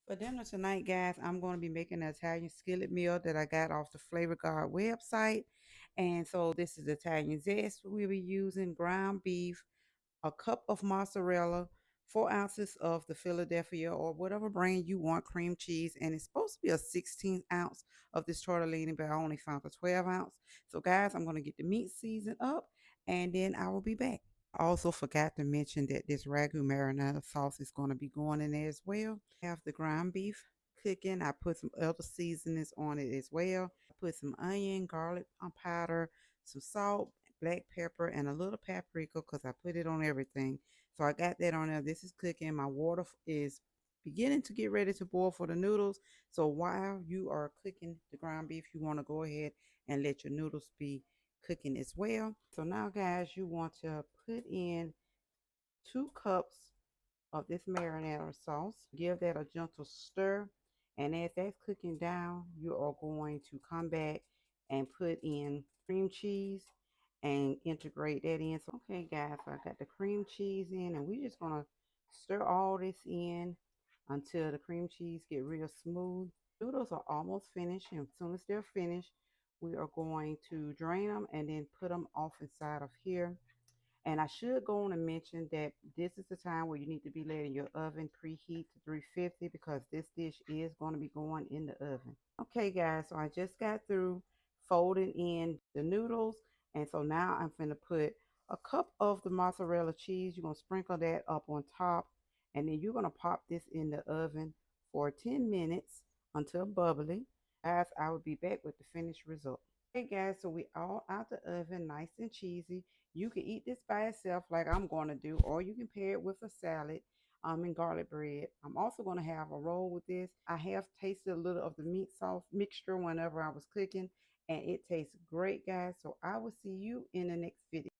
For dinner tonight, guys, I'm going to be making an Italian skillet meal that I got off the Flavor Guard website. And so this is Italian zest. We'll be using ground beef, a cup of mozzarella, 4 ounces of the Philadelphia or whatever brand you want, cream cheese, and it's supposed to be a 16 ounce of this tortellini, but I only found a 12 ounce. So, guys, I'm going to get the meat seasoned up and then I will be back. I also forgot to mention that this ragu marinara sauce is going to be going in there as well. I have the ground beef cooking. I put some other seasonings on it as well. I put some onion, garlic powder, some salt, black pepper, and a little paprika because I put it on everything. So I got that on there. This is cooking. My water is beginning to get ready to boil for the noodles. So while you are cooking the ground beef, you want to go ahead and let your noodles be cooking as well. So now, guys, you want to put in 2 cups of this marinara sauce. Give that a gentle stir. And as that's cooking down, you are going to come back and put in cream cheese and integrate that in. So, okay, guys, so I got the cream cheese in, and we're just gonna stir all this in until the cream cheese get real smooth. Noodles are almost finished, and as soon as they're finished, we are going to drain them and then put them off inside of here. And I should go on and mention that this is the time where you need to be letting your oven preheat to 350 because this dish is going to be going in the oven. Okay, guys, so I just got through folding in the noodles. And so now I'm going to put a cup of the mozzarella cheese. You're going to sprinkle that up on top. And then you're going to pop this in the oven for 10 minutes until bubbly. Guys, I will be back with the finished result. Hey guys, so we all out the oven, nice and cheesy. You can eat this by itself like I'm going to do, or you can pair it with a salad and garlic bread. I'm also going to have a roll with this. I have tasted a little of the meat sauce mixture whenever I was cooking, and it tastes great, guys. So I will see you in the next video.